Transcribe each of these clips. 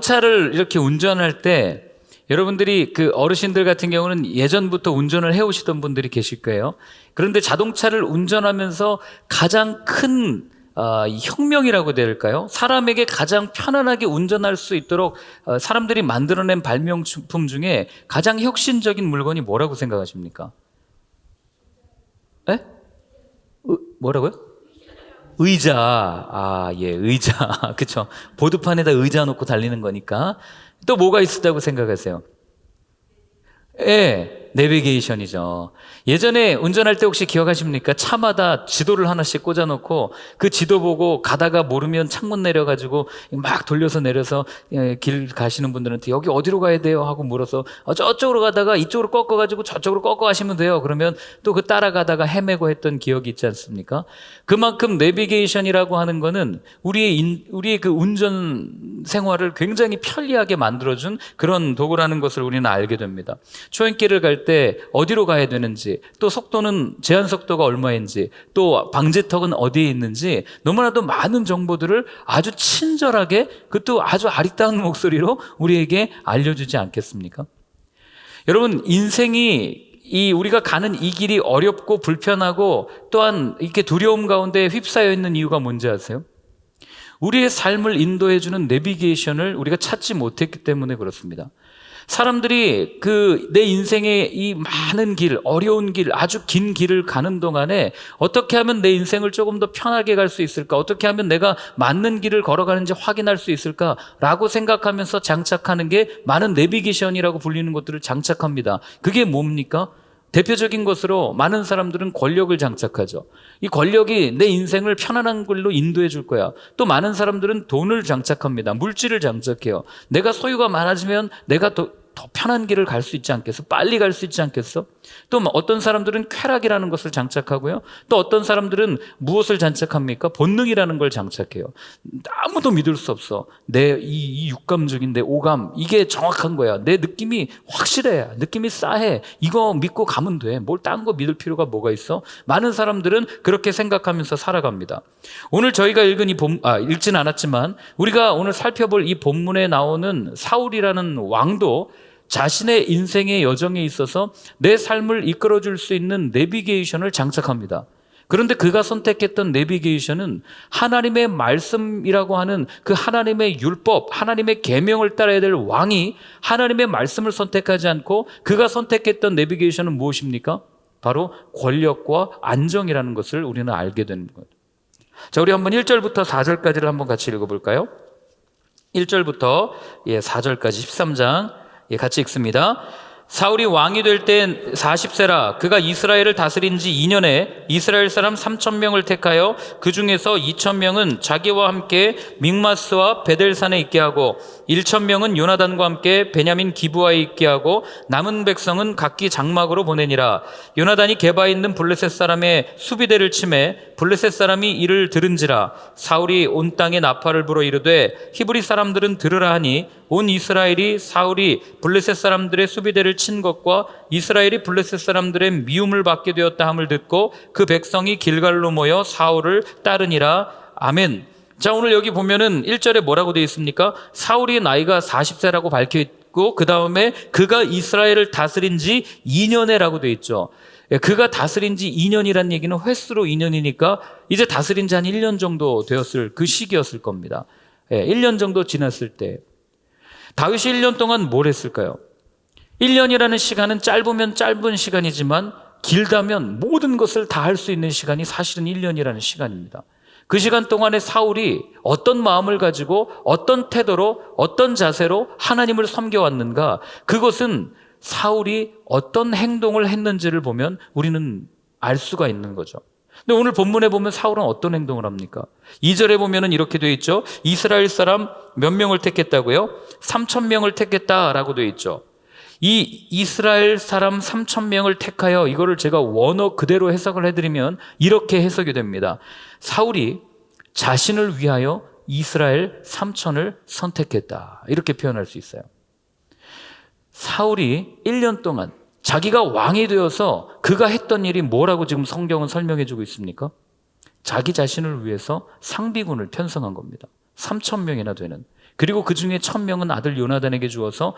자동차를 이렇게 운전할 때 여러분들이 그 어르신들 같은 경우는 예전부터 운전을 해오시던 분들이 계실 거예요. 그런데 자동차를 운전하면서 가장 큰 혁명이라고 해야 될까요? 사람에게 가장 편안하게 운전할 수 있도록 사람들이 만들어낸 발명품 중에 가장 혁신적인 물건이 뭐라고 생각하십니까? 에? 뭐라고요? 의자. 예, 의자. 그쵸. 보드판에다 의자 놓고 달리는 거니까. 또 뭐가 있었다고 생각하세요? 예, 내비게이션이죠. 예전에 운전할 때 혹시 기억하십니까? 차마다 지도를 하나씩 꽂아놓고 그 지도 보고 가다가 모르면 창문 내려가지고 막 돌려서 내려서 길 가시는 분들한테 여기 어디로 가야 돼요? 하고 물어서 저쪽으로 가다가 이쪽으로 꺾어가지고 저쪽으로 꺾어 가시면 돼요. 그러면 또 그 따라가다가 헤매고 했던 기억이 있지 않습니까? 그만큼 내비게이션이라고 하는 거는 우리의 그 운전 생활을 굉장히 편리하게 만들어준 그런 도구라는 것을 우리는 알게 됩니다. 초행길을 갈 때 어디로 가야 되는지, 또 속도는 제한 속도가 얼마인지, 또 방지턱은 어디에 있는지 너무나도 많은 정보들을 아주 친절하게, 그것도 아주 아리따운 목소리로 우리에게 알려주지 않겠습니까? 여러분, 인생이 우리가 가는 이 길이 어렵고 불편하고 또한 이렇게 두려움 가운데 휩싸여 있는 이유가 뭔지 아세요? 우리의 삶을 인도해주는 내비게이션을 우리가 찾지 못했기 때문에 그렇습니다. 사람들이 내 인생의 이 많은 길, 어려운 길, 아주 긴 길을 가는 동안에 어떻게 하면 내 인생을 조금 더 편하게 갈 수 있을까? 어떻게 하면 내가 맞는 길을 걸어가는지 확인할 수 있을까라고 생각하면서 장착하는 게 많은 내비게이션이라고 불리는 것들을 장착합니다. 그게 뭡니까? 대표적인 것으로 많은 사람들은 권력을 장착하죠. 이 권력이 내 인생을 편안한 길로 인도해 줄 거야. 또 많은 사람들은 돈을 장착합니다. 물질을 장착해요. 내가 소유가 많아지면 내가 더 편한 길을 갈 수 있지 않겠어? 빨리 갈 수 있지 않겠어? 또 어떤 사람들은 쾌락이라는 것을 장착하고요. 또 어떤 사람들은 무엇을 장착합니까? 본능이라는 걸 장착해요. 아무도 믿을 수 없어. 이 육감적인 내 오감, 이게 정확한 거야. 내 느낌이 확실해. 느낌이 싸해. 이거 믿고 가면 돼. 뭘 딴 거 믿을 필요가 뭐가 있어? 많은 사람들은 그렇게 생각하면서 살아갑니다. 오늘 저희가 읽진 않았지만 우리가 오늘 살펴볼 이 본문에 나오는 사울이라는 왕도 자신의 인생의 여정에 있어서 내 삶을 이끌어줄 수 있는 내비게이션을 장착합니다. 그런데 그가 선택했던 내비게이션은 하나님의 말씀이라고 하는 그 하나님의 율법, 하나님의 계명을 따라야 될 왕이 하나님의 말씀을 선택하지 않고 그가 선택했던 내비게이션은 무엇입니까? 바로 권력과 안정이라는 것을 우리는 알게 되는 거예요. 자, 우리 한번 1절부터 4절까지를 한번 같이 읽어볼까요? 1절부터 4절까지 13장 같이 읽습니다. 사울이 왕이 될 때 40세라 그가 이스라엘을 다스린 지 2년에 이스라엘 사람 3,000명을 택하여 그 중에서 2,000명은 자기와 함께 믹마스와 베델산에 있게 하고 1,000명은 요나단과 함께 베냐민 기브아에 있게 하고 남은 백성은 각기 장막으로 보내니라. 요나단이 게바에 있는 블레셋 사람의 수비대를 치매 블레셋 사람이 이를 들은지라. 사울이 온 땅에 나팔을 불어 이르되 히브리 사람들은 들으라 하니 온 이스라엘이 사울이 블레셋 사람들의 수비대를 친 것과 이스라엘이 블레셋 사람들의 미움을 받게 되었다 함을 듣고 그 백성이 길갈로 모여 사울을 따르니라. 아멘. 자, 오늘 여기 보면은 1절에 뭐라고 되어 있습니까? 사울의 나이가 40세라고 밝혀 있고 그 다음에 그가 이스라엘을 다스린 지 2년에라고 되어 있죠. 그가 다스린 지 2년이란 얘기는 횟수로 2년이니까 이제 다스린 지 한 1년 정도 되었을 그 시기였을 겁니다. 1년 정도 지났을 때 다윗이 1년 동안 뭘 했을까요? 1년이라는 시간은 짧으면 짧은 시간이지만 길다면 모든 것을 다 할 수 있는 시간이 사실은 1년이라는 시간입니다. 그 시간 동안에 사울이 어떤 마음을 가지고 어떤 태도로 어떤 자세로 하나님을 섬겨왔는가, 그것은 사울이 어떤 행동을 했는지를 보면 우리는 알 수가 있는 거죠. 근데 오늘 본문에 보면 사울은 어떤 행동을 합니까? 2절에 보면은 이렇게 되어 있죠. 이스라엘 사람 몇 명을 택했다고요? 3,000명을 택했다라고 되어 있죠. 이 이스라엘 사람 3,000명을 택하여, 이거를 제가 원어 그대로 해석을 해드리면 이렇게 해석이 됩니다. 사울이 자신을 위하여 이스라엘 3,000을 선택했다, 이렇게 표현할 수 있어요. 사울이 1년 동안 자기가 왕이 되어서 그가 했던 일이 뭐라고 지금 성경은 설명해 주고 있습니까? 자기 자신을 위해서 상비군을 편성한 겁니다. 3,000명이나 되는. 그리고 그 중에 1,000명은 아들 요나단에게 주어서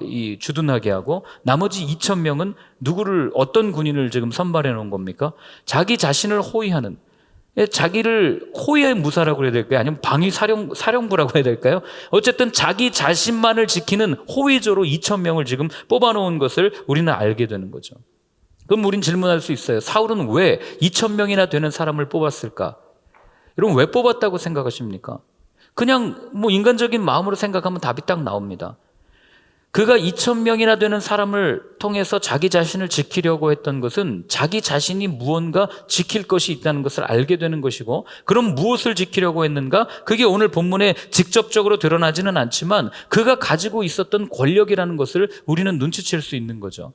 이 주둔하게 하고 나머지 2,000명은 누구를 어떤 군인을 지금 선발해 놓은 겁니까? 자기 자신을 호위하는, 자기를 호위의 무사라고 해야 될까요? 아니면 방위 사령부라고 해야 될까요? 어쨌든 자기 자신만을 지키는 호위조로 2,000명을 지금 뽑아놓은 것을 우리는 알게 되는 거죠. 그럼 우린 질문할 수 있어요. 사울은 왜 2,000명이나 되는 사람을 뽑았을까? 여러분, 왜 뽑았다고 생각하십니까? 그냥 뭐 인간적인 마음으로 생각하면 답이 딱 나옵니다. 그가 2,000명이나 되는 사람을 통해서 자기 자신을 지키려고 했던 것은 자기 자신이 무언가 지킬 것이 있다는 것을 알게 되는 것이고, 그럼 무엇을 지키려고 했는가? 그게 오늘 본문에 직접적으로 드러나지는 않지만 그가 가지고 있었던 권력이라는 것을 우리는 눈치챌 수 있는 거죠.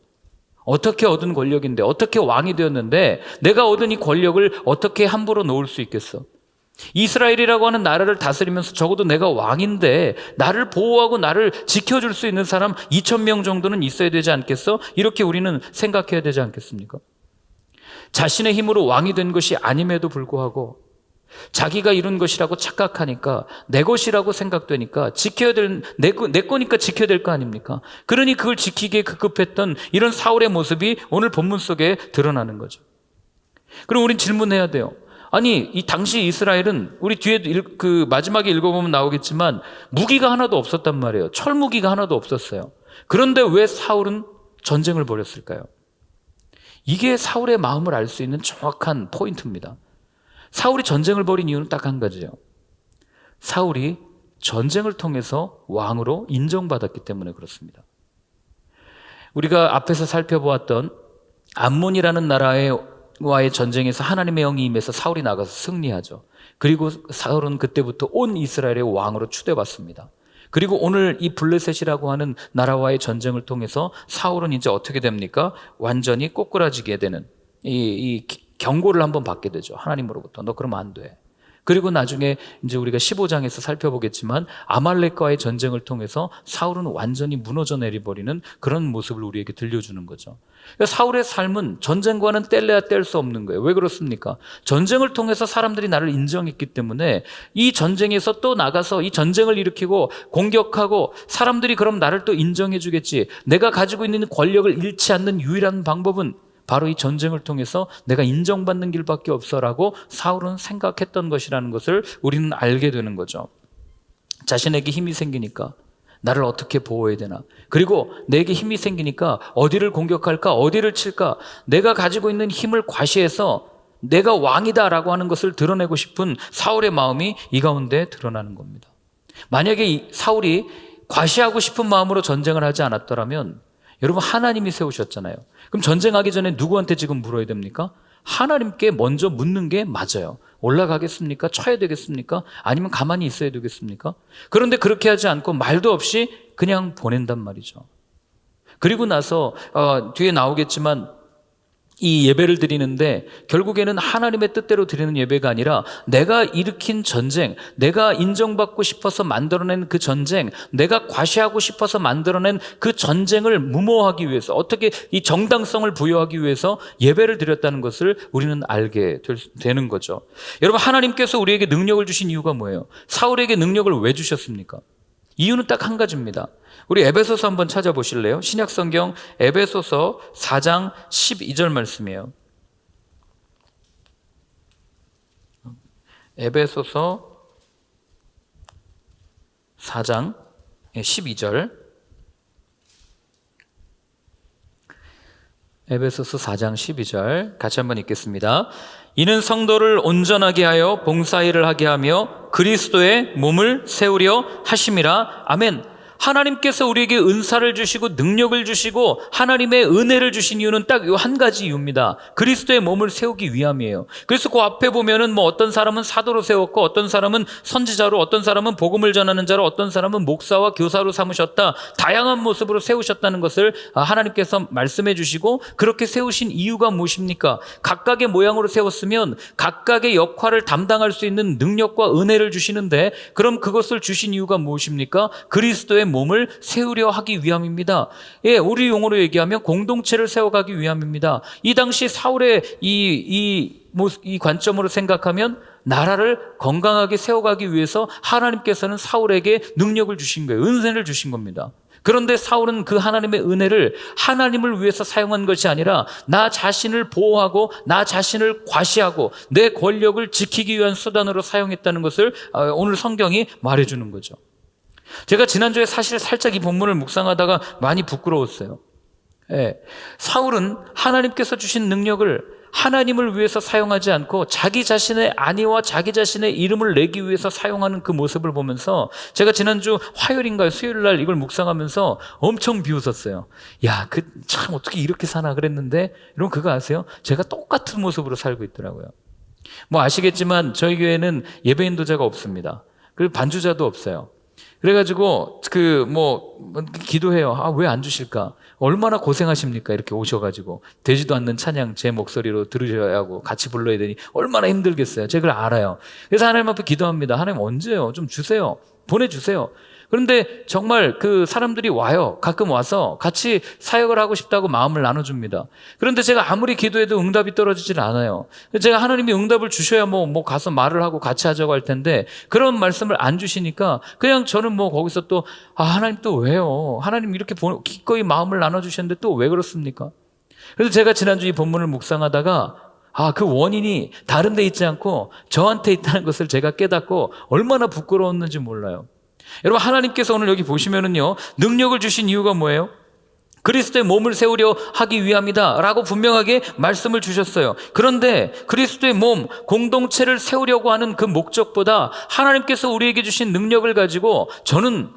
어떻게 얻은 권력인데, 어떻게 왕이 되었는데 내가 얻은 이 권력을 어떻게 함부로 놓을 수 있겠어? 이스라엘이라고 하는 나라를 다스리면서 적어도 내가 왕인데 나를 보호하고 나를 지켜줄 수 있는 사람 2,000명 정도는 있어야 되지 않겠어? 이렇게 우리는 생각해야 되지 않겠습니까? 자신의 힘으로 왕이 된 것이 아님에도 불구하고 자기가 이룬 것이라고 착각하니까, 내 것이라고 생각되니까 지켜야 될, 내 거니까 지켜야 될 거 아닙니까? 그러니 그걸 지키기에 급급했던 이런 사울의 모습이 오늘 본문 속에 드러나는 거죠. 그럼 우린 질문해야 돼요. 아니, 이 당시 이스라엘은 우리 뒤에 그 마지막에 읽어보면 나오겠지만 무기가 하나도 없었단 말이에요. 철무기가 하나도 없었어요. 그런데 왜 사울은 전쟁을 벌였을까요? 이게 사울의 마음을 알 수 있는 정확한 포인트입니다. 사울이 전쟁을 벌인 이유는 딱 한 가지예요. 사울이 전쟁을 통해서 왕으로 인정받았기 때문에 그렇습니다. 우리가 앞에서 살펴보았던 암몬이라는 나라와의 전쟁에서 하나님의 영이 임해서 사울이 나가서 승리하죠. 그리고 사울은 그때부터 온 이스라엘의 왕으로 추대받습니다. 그리고 오늘 이 블레셋이라고 하는 나라와의 전쟁을 통해서 사울은 이제 어떻게 됩니까? 완전히 꼬꾸라지게 되는 이 경고를 한번 받게 되죠. 하나님으로부터. 너 그러면 안 돼. 그리고 나중에 이제 우리가 15장에서 살펴보겠지만 아말렉과의 전쟁을 통해서 사울은 완전히 무너져 내려버리는 그런 모습을 우리에게 들려주는 거죠. 그러니까 사울의 삶은 전쟁과는 뗄래야 뗄 수 없는 거예요. 왜 그렇습니까? 전쟁을 통해서 사람들이 나를 인정했기 때문에 이 전쟁에서 또 나가서 이 전쟁을 일으키고 공격하고 사람들이 그럼 나를 또 인정해 주겠지. 내가 가지고 있는 권력을 잃지 않는 유일한 방법은 바로 이 전쟁을 통해서 내가 인정받는 길밖에 없어라고 사울은 생각했던 것이라는 것을 우리는 알게 되는 거죠. 자신에게 힘이 생기니까 나를 어떻게 보호해야 되나, 그리고 내게 힘이 생기니까 어디를 공격할까, 어디를 칠까, 내가 가지고 있는 힘을 과시해서 내가 왕이다라고 하는 것을 드러내고 싶은 사울의 마음이 이 가운데 드러나는 겁니다. 만약에 이 사울이 과시하고 싶은 마음으로 전쟁을 하지 않았더라면, 여러분, 하나님이 세우셨잖아요. 그럼 전쟁하기 전에 누구한테 지금 물어야 됩니까? 하나님께 먼저 묻는 게 맞아요. 올라가겠습니까? 쳐야 되겠습니까? 아니면 가만히 있어야 되겠습니까? 그런데 그렇게 하지 않고 말도 없이 그냥 보낸단 말이죠. 그리고 나서 뒤에 나오겠지만 이 예배를 드리는데 결국에는 하나님의 뜻대로 드리는 예배가 아니라 내가 일으킨 전쟁, 내가 인정받고 싶어서 만들어낸 그 전쟁, 내가 과시하고 싶어서 만들어낸 그 전쟁을 무모하기 위해서, 어떻게 이 정당성을 부여하기 위해서 예배를 드렸다는 것을 우리는 알게 되는 거죠. 여러분, 하나님께서 우리에게 능력을 주신 이유가 뭐예요? 사울에게 능력을 왜 주셨습니까? 이유는 딱 한 가지입니다. 우리 에베소서 한번 찾아보실래요? 신약성경 에베소서 4장 12절 말씀이에요. 에베소서 4장 12절. 에베소서 4장 12절 같이 한번 읽겠습니다. 이는 성도를 온전하게 하여 봉사일을 하게 하며 그리스도의 몸을 세우려 하심이라. 아멘. 하나님께서 우리에게 은사를 주시고 능력을 주시고 하나님의 은혜를 주신 이유는 딱 이 한 가지 이유입니다. 그리스도의 몸을 세우기 위함이에요. 그래서 그 앞에 보면은 뭐 어떤 사람은 사도로 세웠고, 어떤 사람은 선지자로, 어떤 사람은 복음을 전하는 자로, 어떤 사람은 목사와 교사로 삼으셨다. 다양한 모습으로 세우셨다는 것을 하나님께서 말씀해 주시고, 그렇게 세우신 이유가 무엇입니까? 각각의 모양으로 세웠으면 각각의 역할을 담당할 수 있는 능력과 은혜를 주시는데, 그럼 그것을 주신 이유가 무엇입니까? 그리스도의 몸을 세우려 하기 위함입니다. 예, 우리 용어로 얘기하면 공동체를 세워가기 위함입니다. 이 당시 사울의 이 관점으로 생각하면 나라를 건강하게 세워가기 위해서 하나님께서는 사울에게 능력을 주신 거예요. 은혜를 주신 겁니다. 그런데 사울은 그 하나님의 은혜를 하나님을 위해서 사용한 것이 아니라 나 자신을 보호하고 나 자신을 과시하고 내 권력을 지키기 위한 수단으로 사용했다는 것을 오늘 성경이 말해주는 거죠. 제가 지난주에 사실 살짝 이 본문을 묵상하다가 많이 부끄러웠어요. 사울은 하나님께서 주신 능력을 하나님을 위해서 사용하지 않고 자기 자신의 안위와 자기 자신의 이름을 내기 위해서 사용하는 그 모습을 보면서 제가 지난주 화요일인가요? 수요일 날 이걸 묵상하면서 엄청 비웃었어요. 야, 참 어떻게 이렇게 사나 그랬는데, 여러분 그거 아세요? 제가 똑같은 모습으로 살고 있더라고요. 뭐 아시겠지만 저희 교회는 예배 인도자가 없습니다. 그리고 반주자도 없어요. 그래가지고 기도해요. 왜 안 주실까? 얼마나 고생하십니까? 이렇게 오셔가지고 되지도 않는 찬양 제 목소리로 들으셔야 하고 같이 불러야 되니 얼마나 힘들겠어요. 제가 그걸 알아요. 그래서 하나님 앞에 기도합니다. 하나님 언제요? 좀 주세요. 보내주세요. 그런데 정말 그 사람들이 와요. 가끔 와서 같이 사역을 하고 싶다고 마음을 나눠줍니다. 그런데 제가 아무리 기도해도 응답이 떨어지질 않아요. 제가 하나님이 응답을 주셔야 뭐 가서 말을 하고 같이 하자고 할 텐데 그런 말씀을 안 주시니까 그냥 저는 거기서 또 하나님 또 왜요? 하나님 이렇게 기꺼이 마음을 나눠주셨는데 또 왜 그렇습니까? 그래서 제가 지난주 이 본문을 묵상하다가 그 원인이 다른 데 있지 않고 저한테 있다는 것을 제가 깨닫고 얼마나 부끄러웠는지 몰라요. 여러분 하나님께서 오늘 여기 보시면은요 능력을 주신 이유가 뭐예요? 그리스도의 몸을 세우려 하기 위함이다 라고 분명하게 말씀을 주셨어요. 그런데 그리스도의 몸 공동체를 세우려고 하는 그 목적보다 하나님께서 우리에게 주신 능력을 가지고 저는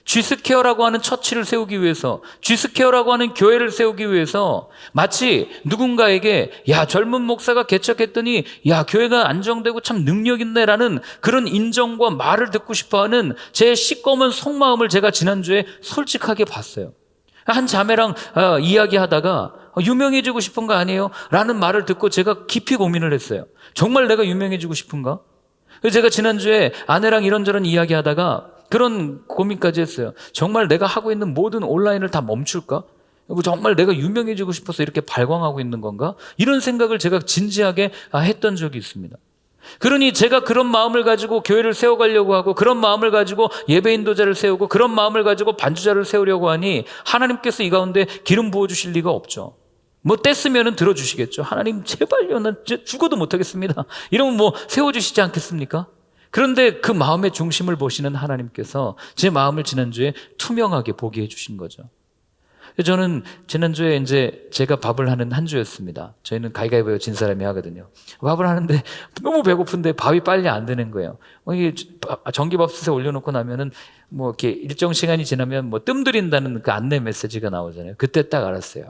쥐스케어라고 하는 처치를 세우기 위해서, 쥐스케어라고 하는 교회를 세우기 위해서 마치 누군가에게 젊은 목사가 개척했더니 교회가 안정되고 참 능력 있네라는 그런 인정과 말을 듣고 싶어하는 제 시꺼먼 속마음을 제가 지난주에 솔직하게 봤어요. 한 자매랑 이야기하다가 유명해지고 싶은 거 아니에요? 라는 말을 듣고 제가 깊이 고민을 했어요. 정말 내가 유명해지고 싶은가? 그래서 제가 지난주에 아내랑 이런저런 이야기하다가 그런 고민까지 했어요. 정말 내가 하고 있는 모든 온라인을 다 멈출까? 정말 내가 유명해지고 싶어서 이렇게 발광하고 있는 건가? 이런 생각을 제가 진지하게 했던 적이 있습니다. 그러니 제가 그런 마음을 가지고 교회를 세워가려고 하고 그런 마음을 가지고 예배 인도자를 세우고 그런 마음을 가지고 반주자를 세우려고 하니 하나님께서 이 가운데 기름 부어주실 리가 없죠. 뗐으면 들어주시겠죠. 하나님 제발요, 난 죽어도 못하겠습니다. 이러면 세워주시지 않겠습니까? 그런데 그 마음의 중심을 보시는 하나님께서 제 마음을 지난주에 투명하게 보게 해주신 거죠. 저는 지난주에 이제 제가 밥을 하는 한 주였습니다. 저희는 가위바위보 진 사람이 하거든요. 밥을 하는데 너무 배고픈데 밥이 빨리 안 되는 거예요. 이게 전기밥솥에 올려놓고 나면은 이렇게 일정 시간이 지나면 뜸 들인다는 그 안내 메시지가 나오잖아요. 그때 딱 알았어요.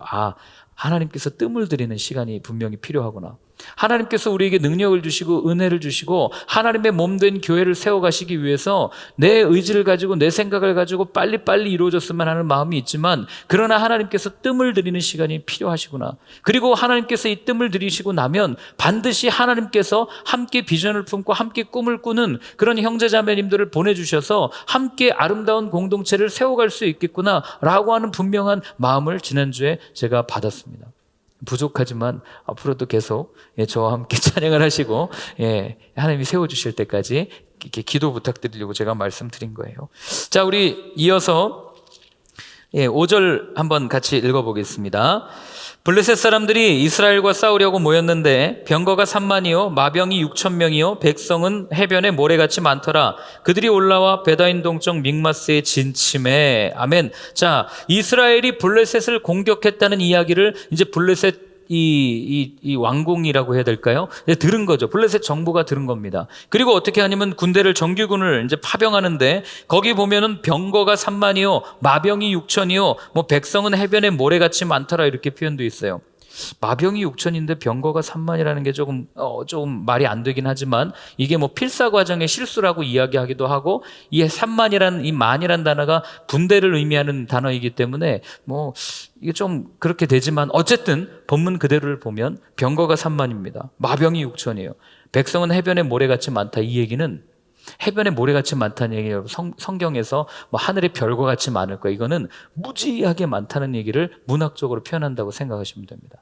하나님께서 뜸을 들이는 시간이 분명히 필요하구나. 하나님께서 우리에게 능력을 주시고 은혜를 주시고 하나님의 몸된 교회를 세워가시기 위해서 내 의지를 가지고 내 생각을 가지고 빨리빨리 이루어졌으면 하는 마음이 있지만 그러나 하나님께서 뜸을 들이는 시간이 필요하시구나. 그리고 하나님께서 이 뜸을 들이시고 나면 반드시 하나님께서 함께 비전을 품고 함께 꿈을 꾸는 그런 형제자매님들을 보내주셔서 함께 아름다운 공동체를 세워갈 수 있겠구나 라고 하는 분명한 마음을 지난주에 제가 받았습니다. 부족하지만 앞으로도 계속 저와 함께 찬양을 하시고 하나님이 세워주실 때까지 이렇게 기도 부탁드리려고 제가 말씀드린 거예요. 자, 우리 이어서 5절 한번 같이 읽어보겠습니다. 블레셋 사람들이 이스라엘과 싸우려고 모였는데 병거가 3만이요 마병이 6,000명이요 백성은 해변에 모래같이 많더라. 그들이 올라와 베다인 동쪽 믹마스에 진침해. 아멘. 자, 이스라엘이 블레셋을 공격했다는 이야기를 이제 블레셋 이 왕궁이라고 해야 될까요? 들은 거죠. 블레셋 정부가 들은 겁니다. 그리고 어떻게 하냐면 군대를 정규군을 이제 파병하는데 거기 보면은 병거가 3만이요, 마병이 6천이요, 백성은 해변에 모래같이 많더라 이렇게 표현도 있어요. 마병이 6천인데 병거가 3만이라는 게 조금 말이 안 되긴 하지만 이게 필사 과정의 실수라고 이야기하기도 하고 이 3만이라는 이 만이라는 단어가 분대를 의미하는 단어이기 때문에 이게 좀 그렇게 되지만 어쨌든 본문 그대로를 보면 병거가 3만입니다. 마병이 6천이에요. 백성은 해변에 모래같이 많다. 이 얘기는 해변에 모래같이 많다는 얘기예요. 성경에서 하늘에 별과 같이 많을 거야. 이거는 무지하게 많다는 얘기를 문학적으로 표현한다고 생각하시면 됩니다.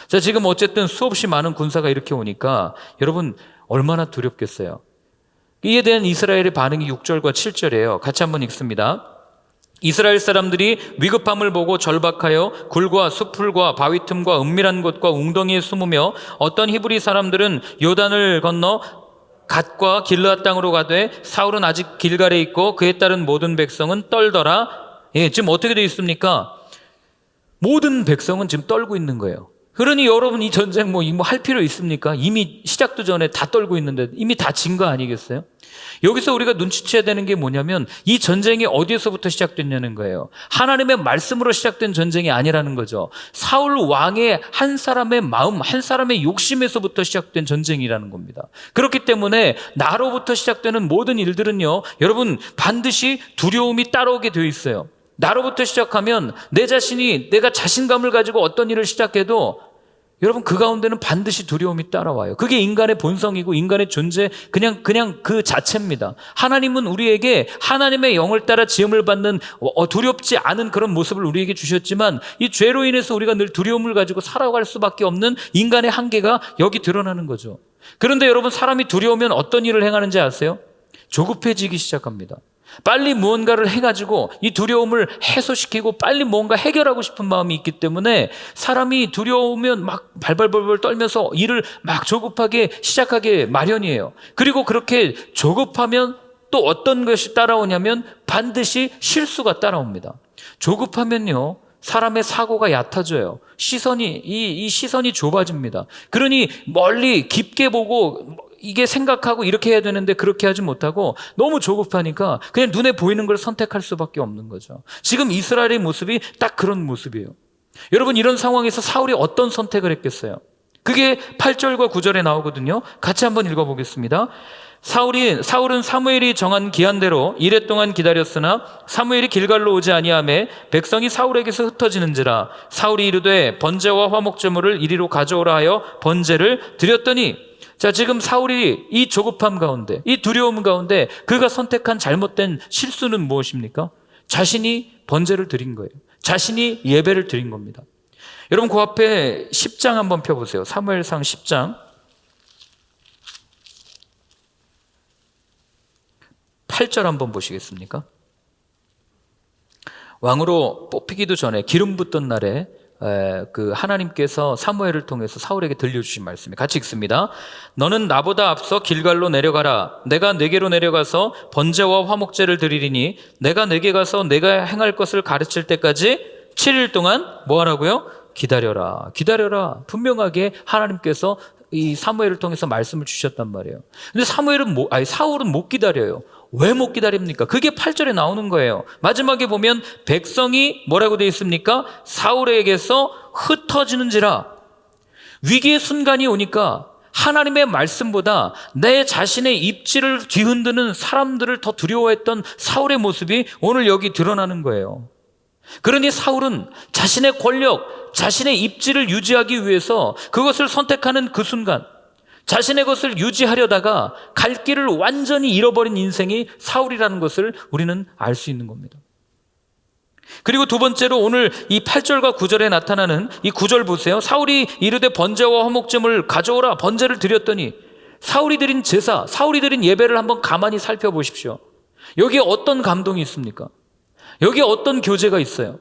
자, 지금 어쨌든 수없이 많은 군사가 이렇게 오니까 여러분 얼마나 두렵겠어요. 이에 대한 이스라엘의 반응이 6절과 7절이에요. 같이 한번 읽습니다. 이스라엘 사람들이 위급함을 보고 절박하여 굴과 숲풀과 바위 틈과 은밀한 곳과 웅덩이에 숨으며 어떤 히브리 사람들은 요단을 건너 갓과 길르앗 땅으로 가되 사울은 아직 길갈에 있고 그에 따른 모든 백성은 떨더라. 지금 어떻게 되어 있습니까? 모든 백성은 지금 떨고 있는 거예요. 그러니 여러분 이 전쟁 뭐 할 필요 있습니까? 이미 시작도 전에 다 떨고 있는데 이미 다 진 거 아니겠어요? 여기서 우리가 눈치채야 되는 게 뭐냐면 이 전쟁이 어디에서부터 시작됐냐는 거예요. 하나님의 말씀으로 시작된 전쟁이 아니라는 거죠. 사울 왕의 한 사람의 마음, 한 사람의 욕심에서부터 시작된 전쟁이라는 겁니다. 그렇기 때문에 나로부터 시작되는 모든 일들은요, 여러분 반드시 두려움이 따라오게 되어 있어요. 나로부터 시작하면 내 자신이 내가 자신감을 가지고 어떤 일을 시작해도 여러분 그 가운데는 반드시 두려움이 따라와요. 그게 인간의 본성이고 인간의 존재 그냥 그 자체입니다. 하나님은 우리에게 하나님의 영을 따라 지음을 받는 두렵지 않은 그런 모습을 우리에게 주셨지만 이 죄로 인해서 우리가 늘 두려움을 가지고 살아갈 수밖에 없는 인간의 한계가 여기 드러나는 거죠. 그런데 여러분 사람이 두려우면 어떤 일을 행하는지 아세요? 조급해지기 시작합니다. 빨리 무언가를 해가지고 이 두려움을 해소시키고 빨리 뭔가 해결하고 싶은 마음이 있기 때문에 사람이 두려우면 막 발발발발 떨면서 일을 막 조급하게 시작하게 마련이에요. 그리고 그렇게 조급하면 또 어떤 것이 따라오냐면 반드시 실수가 따라옵니다. 조급하면요 사람의 사고가 얕아져요. 이 시선이 좁아집니다. 그러니 멀리 깊게 보고 이게 생각하고 이렇게 해야 되는데 그렇게 하지 못하고 너무 조급하니까 그냥 눈에 보이는 걸 선택할 수밖에 없는 거죠. 지금 이스라엘의 모습이 딱 그런 모습이에요. 여러분 이런 상황에서 사울이 어떤 선택을 했겠어요? 그게 8절과 9절에 나오거든요. 같이 한번 읽어보겠습니다. 사울은 사무엘이 정한 기한대로 이레 동안 기다렸으나 사무엘이 길갈로 오지 아니하매 백성이 사울에게서 흩어지는지라 사울이 이르되 번제와 화목제물을 이리로 가져오라 하여 번제를 드렸더니 자, 지금 사울이 이 조급함 가운데, 이 두려움 가운데 그가 선택한 잘못된 실수는 무엇입니까? 자신이 번제를 드린 거예요. 자신이 예배를 드린 겁니다. 여러분 그 앞에 10장 한번 펴보세요. 사무엘상 10장 8절 한번 보시겠습니까? 왕으로 뽑히기도 전에 기름 붓던 날에 그 하나님께서 사무엘을 통해서 사울에게 들려주신 말씀이 같이 읽습니다. 너는 나보다 앞서 길갈로 내려가라. 내가 네게로 내려가서 번제와 화목제를 드리리니 내가 네게 가서 내가 행할 것을 가르칠 때까지 7일 동안 뭐 하라고요? 기다려라. 분명하게 하나님께서 이 사무엘을 통해서 말씀을 주셨단 말이에요. 근데 사울은 못 기다려요. 왜 못 기다립니까? 그게 8절에 나오는 거예요. 마지막에 보면 백성이 뭐라고 되어 있습니까? 사울에게서 흩어지는지라. 위기의 순간이 오니까 하나님의 말씀보다 내 자신의 입지를 뒤흔드는 사람들을 더 두려워했던 사울의 모습이 오늘 여기 드러나는 거예요. 그러니 사울은 자신의 권력, 자신의 입지를 유지하기 위해서 그것을 선택하는 그 순간 자신의 것을 유지하려다가 갈 길을 완전히 잃어버린 인생이 사울이라는 것을 우리는 알 수 있는 겁니다. 그리고 두 번째로 오늘 이 8절과 9절에 나타나는 이 9절 보세요. 사울이 이르되 번제와 화목제물을 가져오라. 번제를 드렸더니 사울이 드린 제사, 사울이 드린 예배를 한번 가만히 살펴보십시오. 여기에 어떤 감동이 있습니까? 여기에 어떤 교제가 있어요?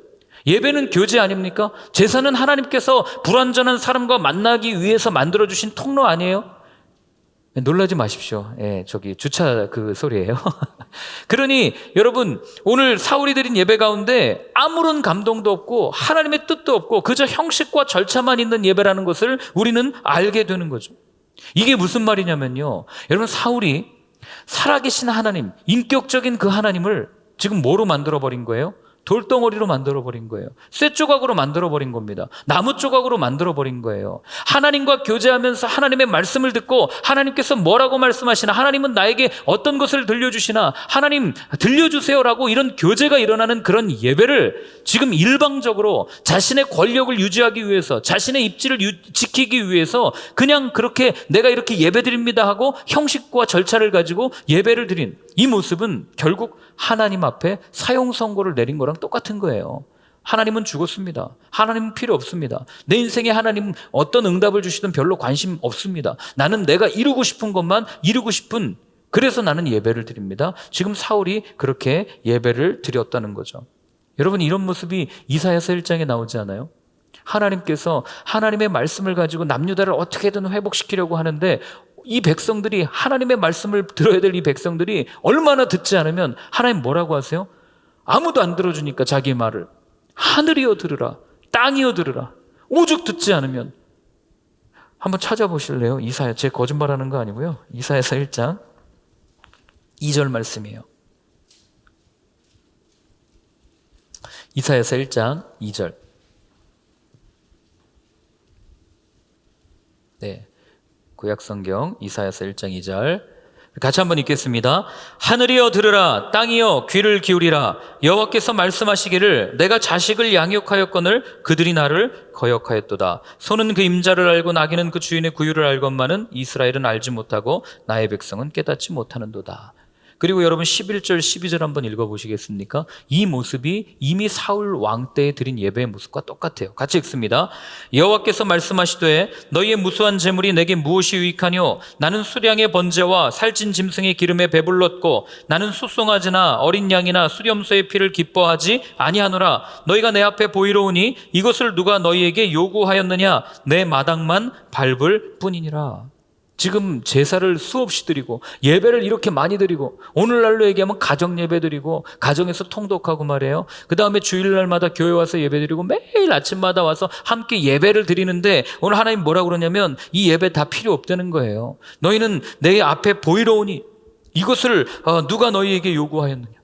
예배는 교제 아닙니까? 제사는 하나님께서 불완전한 사람과 만나기 위해서 만들어주신 통로 아니에요? 놀라지 마십시오. 저기 주차 그 소리예요. 그러니 여러분 오늘 사울이 드린 예배 가운데 아무런 감동도 없고 하나님의 뜻도 없고 그저 형식과 절차만 있는 예배라는 것을 우리는 알게 되는 거죠. 이게 무슨 말이냐면요. 여러분 사울이 살아계신 하나님, 인격적인 그 하나님을 지금 뭐로 만들어버린 거예요? 돌덩어리로 만들어버린 거예요. 쇠 조각으로 만들어버린 겁니다. 나무 조각으로 만들어버린 거예요. 하나님과 교제하면서 하나님의 말씀을 듣고 하나님께서 뭐라고 말씀하시나, 하나님은 나에게 어떤 것을 들려주시나, 하나님 들려주세요라고 이런 교제가 일어나는 그런 예배를 지금 일방적으로 자신의 권력을 유지하기 위해서, 자신의 입지를 지키기 위해서 그냥 그렇게 내가 이렇게 예배드립니다 하고 형식과 절차를 가지고 예배를 드린 이 모습은 결국 하나님 앞에 사형 선고를 내린 거랑 똑같은 거예요. 하나님은 죽었습니다. 하나님은 필요 없습니다. 내 인생에 하나님 어떤 응답을 주시든 별로 관심 없습니다. 나는 내가 이루고 싶은 것만 이루고 싶은, 그래서 나는 예배를 드립니다. 지금 사울이 그렇게 예배를 드렸다는 거죠. 여러분, 이런 모습이 이사야서 1장에 나오지 않아요? 하나님께서 하나님의 말씀을 가지고 남유다를 어떻게든 회복시키려고 하는데, 이 백성들이, 하나님의 말씀을 들어야 될 이 백성들이 얼마나 듣지 않으면 하나님 뭐라고 하세요? 아무도 안 들어주니까 자기 말을. 하늘이여 들으라, 땅이여 들으라. 오죽 듣지 않으면. 한번 찾아보실래요? 이사야, 제 거짓말하는 거 아니고요. 이사야서 1장 2절 말씀이에요. 이사야서 1장 2절. 네, 구약성경 이사야서 1장 2절 같이 한번 읽겠습니다. 하늘이여 들으라, 땅이여 귀를 기울이라. 여호와께서 말씀하시기를 내가 자식을 양육하였거늘 그들이 나를 거역하였도다. 소는 그 임자를 알고 나귀는 그 주인의 구유를 알건만은 이스라엘은 알지 못하고 나의 백성은 깨닫지 못하는도다. 그리고 여러분 11절 12절 한번 읽어보시겠습니까? 이 모습이 이미 사울 왕 때에 드린 예배의 모습과 똑같아요. 같이 읽습니다. 여호와께서 말씀하시되 너희의 무수한 재물이 내게 무엇이 유익하뇨? 나는 수량의 번제와 살찐 짐승의 기름에 배불렀고 나는 소송아지나 어린 양이나 수렴소의 피를 기뻐하지 아니하노라. 너희가 내 앞에 보이러오니 이것을 누가 너희에게 요구하였느냐? 내 마당만 밟을 뿐이니라. 지금 제사를 수없이 드리고 예배를 이렇게 많이 드리고, 오늘날로 얘기하면 가정 예배 드리고 가정에서 통독하고 말이에요. 그 다음에 주일날마다 교회 와서 예배 드리고 매일 아침마다 와서 함께 예배를 드리는데, 오늘 하나님 뭐라고 그러냐면 이 예배 다 필요 없다는 거예요. 너희는 내 앞에 보이러 오니 이것을 누가 너희에게 요구하였느냐?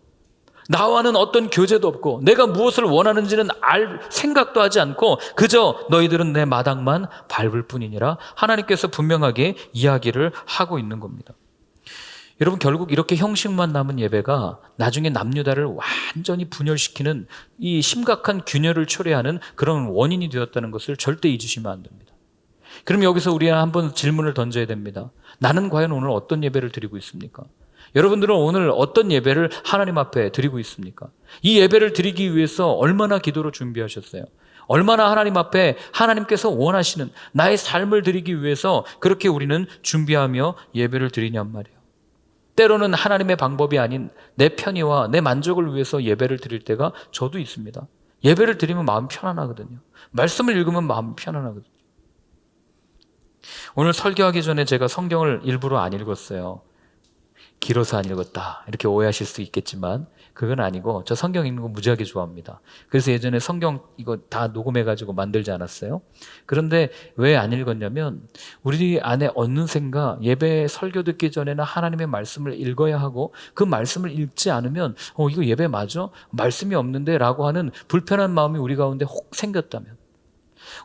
나와는 어떤 교제도 없고 내가 무엇을 원하는지는 알 생각도 하지 않고 그저 너희들은 내 마당만 밟을 뿐이니라. 하나님께서 분명하게 이야기를 하고 있는 겁니다. 여러분, 결국 이렇게 형식만 남은 예배가 나중에 남유다를 완전히 분열시키는, 이 심각한 균열을 초래하는 그런 원인이 되었다는 것을 절대 잊으시면 안 됩니다. 그럼 여기서 우리가 한번 질문을 던져야 됩니다. 나는 과연 오늘 어떤 예배를 드리고 있습니까? 여러분들은 오늘 어떤 예배를 하나님 앞에 드리고 있습니까? 이 예배를 드리기 위해서 얼마나 기도로 준비하셨어요? 얼마나 하나님 앞에 하나님께서 원하시는 나의 삶을 드리기 위해서 그렇게 우리는 준비하며 예배를 드리냔 말이에요. 때로는 하나님의 방법이 아닌 내 편의와 내 만족을 위해서 예배를 드릴 때가 저도 있습니다. 예배를 드리면 마음이 편안하거든요. 말씀을 읽으면 마음이 편안하거든요. 오늘 설교하기 전에 제가 성경을 일부러 안 읽었어요. 길어서 안 읽었다 이렇게 오해하실 수 있겠지만 그건 아니고, 저 성경 읽는 거 무지하게 좋아합니다. 그래서 예전에 성경 이거 다 녹음해가지고 만들지 않았어요. 그런데 왜 안 읽었냐면, 우리 안에 어느샌가 예배 설교 듣기 전에는 하나님의 말씀을 읽어야 하고, 그 말씀을 읽지 않으면 이거 예배 맞아? 말씀이 없는데 라고 하는 불편한 마음이 우리 가운데 혹 생겼다면,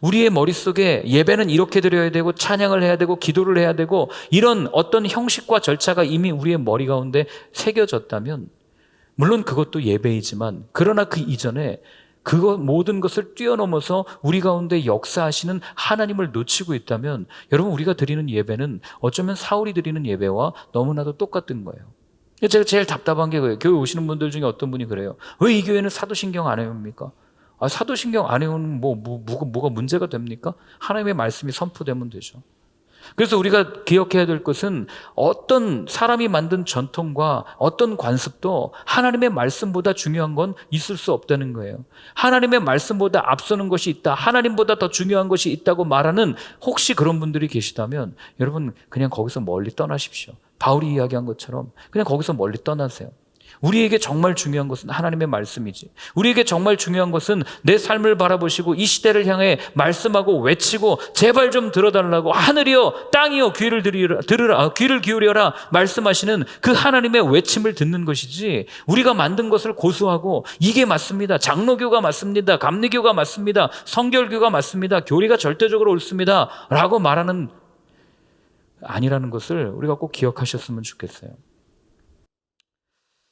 우리의 머릿속에 예배는 이렇게 드려야 되고 찬양을 해야 되고 기도를 해야 되고 이런 어떤 형식과 절차가 이미 우리의 머리 가운데 새겨졌다면, 물론 그것도 예배이지만, 그러나 그 이전에 그것 모든 것을 뛰어넘어서 우리 가운데 역사하시는 하나님을 놓치고 있다면, 여러분, 우리가 드리는 예배는 어쩌면 사울이 드리는 예배와 너무나도 똑같은 거예요. 제가 제일 답답한 게 그래요. 교회 오시는 분들 중에 어떤 분이 그래요. 왜 이 교회는 사도신경 안 해옵니까? 사도신경 안 해오는 뭐가 문제가 됩니까? 하나님의 말씀이 선포되면 되죠. 그래서 우리가 기억해야 될 것은, 어떤 사람이 만든 전통과 어떤 관습도 하나님의 말씀보다 중요한 건 있을 수 없다는 거예요. 하나님의 말씀보다 앞서는 것이 있다, 하나님보다 더 중요한 것이 있다고 말하는 혹시 그런 분들이 계시다면, 여러분 그냥 거기서 멀리 떠나십시오. 바울이 이야기한 것처럼 그냥 거기서 멀리 떠나세요. 우리에게 정말 중요한 것은 하나님의 말씀이지, 우리에게 정말 중요한 것은 내 삶을 바라보시고 이 시대를 향해 말씀하고 외치고 제발 좀 들어달라고, 하늘이여 땅이여 귀를 들으라, 귀를 기울여라 말씀하시는 그 하나님의 외침을 듣는 것이지, 우리가 만든 것을 고수하고 이게 맞습니다, 장로교가 맞습니다, 감리교가 맞습니다, 성결교가 맞습니다, 교리가 절대적으로 옳습니다 라고 말하는 아니라는 것을 우리가 꼭 기억하셨으면 좋겠어요.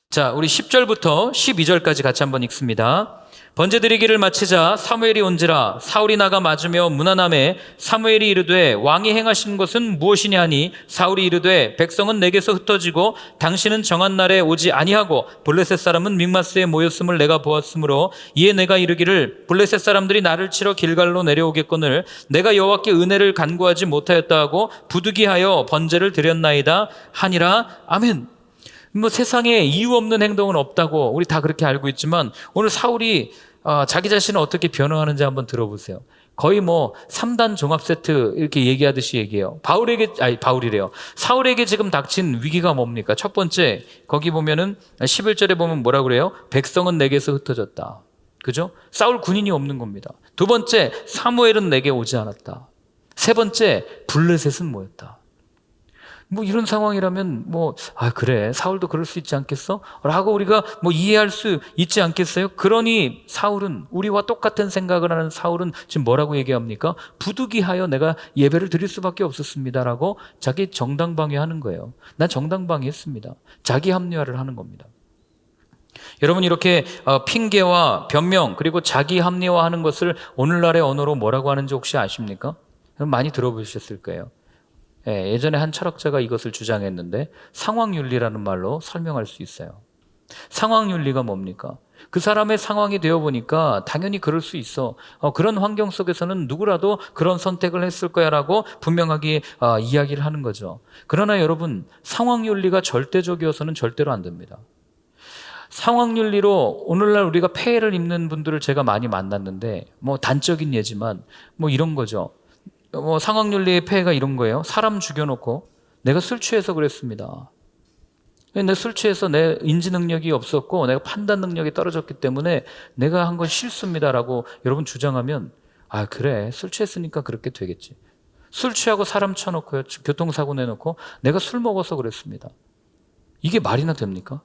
자, 우리 10절부터 12절까지 같이 한번 읽습니다. 번제 드리기를 마치자 사무엘이 온지라 사울이 나가 맞으며 문안하매 사무엘이 이르되 왕이 행하신 것은 무엇이냐 하니 사울이 이르되 백성은 내게서 흩어지고 당신은 정한 날에 오지 아니하고 블레셋 사람은 믹마스에 모였음을 내가 보았으므로 이에 내가 이르기를 블레셋 사람들이 나를 치러 길갈로 내려오겠거늘 내가 여호와께 은혜를 간구하지 못하였다 하고 부득이하여 번제를 드렸나이다 하니라. 아멘. 세상에 이유 없는 행동은 없다고 우리 다 그렇게 알고 있지만 오늘 사울이 자기 자신을 어떻게 변호하는지 한번 들어보세요. 거의 3단 종합 세트 이렇게 얘기하듯이 얘기해요. 바울이래요. 사울에게 지금 닥친 위기가 뭡니까? 첫 번째, 거기 보면은 11절에 보면 뭐라 그래요? 백성은 내게서 흩어졌다. 그죠? 싸울 군인이 없는 겁니다. 두 번째, 사무엘은 내게 오지 않았다. 세 번째, 블레셋은 모였다. 이런 상황이라면 그래 사울도 그럴 수 있지 않겠어? 라고 우리가 이해할 수 있지 않겠어요? 그러니 사울은, 우리와 똑같은 생각을 하는 사울은 지금 뭐라고 얘기합니까? 부득이하여 내가 예배를 드릴 수밖에 없었습니다라고 자기 정당방위하는 거예요. 난 정당방위했습니다. 자기 합리화를 하는 겁니다. 여러분, 이렇게 핑계와 변명 그리고 자기 합리화하는 것을 오늘날의 언어로 뭐라고 하는지 혹시 아십니까? 많이 들어보셨을 거예요. 예전에 한 철학자가 이것을 주장했는데 상황윤리라는 말로 설명할 수 있어요. 상황윤리가 뭡니까? 그 사람의 상황이 되어보니까 당연히 그럴 수 있어. 그런 환경 속에서는 누구라도 그런 선택을 했을 거야 라고 분명하게 이야기를 하는 거죠. 그러나 여러분, 상황윤리가 절대적이어서는 절대로 안 됩니다. 상황윤리로 오늘날 우리가 폐해를 입는 분들을 제가 많이 만났는데 단적인 예지만 이런 거죠. 상황윤리의 폐해가 이런 거예요. 사람 죽여놓고 내가 술 취해서 그랬습니다. 내 술 취해서 내 인지 능력이 없었고 내가 판단 능력이 떨어졌기 때문에 내가 한 건 실수입니다라고 여러분 주장하면 그래 술 취했으니까 그렇게 되겠지. 술 취하고 사람 쳐놓고요. 교통사고 내놓고 내가 술 먹어서 그랬습니다. 이게 말이나 됩니까?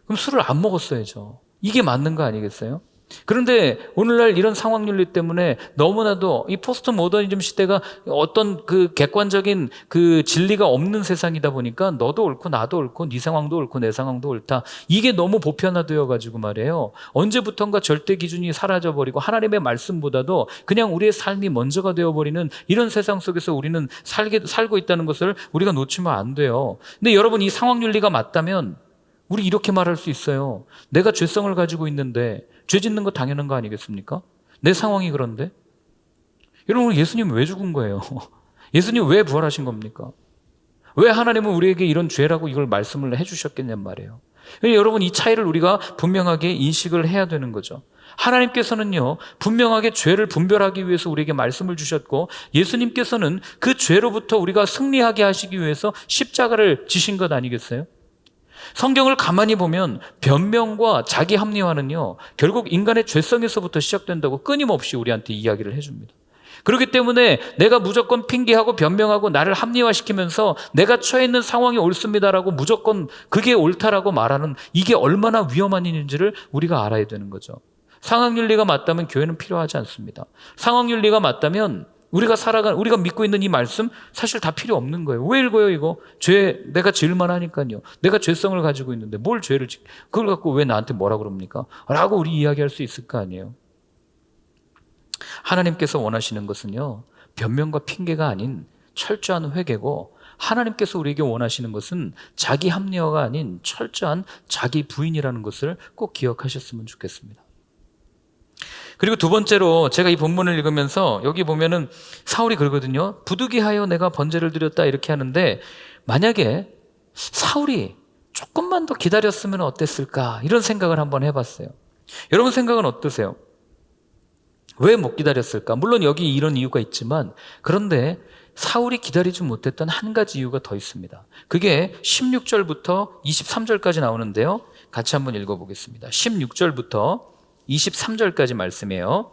그럼 술을 안 먹었어야죠. 이게 맞는 거 아니겠어요? 그런데 오늘날 이런 상황윤리 때문에 너무나도 이 포스트 모더니즘 시대가 어떤 그 객관적인 그 진리가 없는 세상이다 보니까 너도 옳고 나도 옳고 네 상황도 옳고 내 상황도 옳다. 이게 너무 보편화되어 가지고 말이에요. 언제부턴가 절대 기준이 사라져버리고 하나님의 말씀보다도 그냥 우리의 삶이 먼저가 되어버리는 이런 세상 속에서 우리는 살고 있다는 것을 우리가 놓치면 안 돼요. 근데 여러분, 이 상황윤리가 맞다면 우리 이렇게 말할 수 있어요. 내가 죄성을 가지고 있는데 죄 짓는 거 당연한 거 아니겠습니까? 내 상황이 그런데? 여러분, 예수님 왜 죽은 거예요? 예수님 왜 부활하신 겁니까? 왜 하나님은 우리에게 이런 죄라고 이걸 말씀을 해주셨겠냔 말이에요. 여러분, 이 차이를 우리가 분명하게 인식을 해야 되는 거죠. 하나님께서는요, 분명하게 죄를 분별하기 위해서 우리에게 말씀을 주셨고, 예수님께서는 그 죄로부터 우리가 승리하게 하시기 위해서 십자가를 지신 것 아니겠어요? 성경을 가만히 보면 변명과 자기 합리화는요, 결국 인간의 죄성에서부터 시작된다고 끊임없이 우리한테 이야기를 해줍니다. 그렇기 때문에 내가 무조건 핑계하고 변명하고 나를 합리화시키면서 내가 처해 있는 상황이 옳습니다라고 무조건 그게 옳다라고 말하는, 이게 얼마나 위험한 일인지를 우리가 알아야 되는 거죠. 상황윤리가 맞다면 교회는 필요하지 않습니다. 상황윤리가 맞다면 우리가 믿고 있는 이 말씀 사실 다 필요 없는 거예요. 왜 읽어요 이거? 내가 지을만 하니까요. 내가 죄성을 가지고 있는데 뭘 죄를 그걸 갖고 왜 나한테 뭐라 그럽니까? 라고 우리 이야기할 수 있을 거 아니에요. 하나님께서 원하시는 것은요, 변명과 핑계가 아닌 철저한 회개고, 하나님께서 우리에게 원하시는 것은 자기 합리화가 아닌 철저한 자기 부인이라는 것을 꼭 기억하셨으면 좋겠습니다. 그리고 두 번째로 제가 이 본문을 읽으면서 여기 보면은 사울이 그러거든요. 부득이하여 내가 번제를 드렸다 이렇게 하는데, 만약에 사울이 조금만 더 기다렸으면 어땠을까 이런 생각을 한번 해봤어요. 여러분 생각은 어떠세요? 왜 못 기다렸을까? 물론 여기 이런 이유가 있지만, 그런데 사울이 기다리지 못했던 한 가지 이유가 더 있습니다. 그게 16절부터 23절까지 나오는데요. 같이 한번 읽어보겠습니다. 16절부터 23절까지 말씀이에요.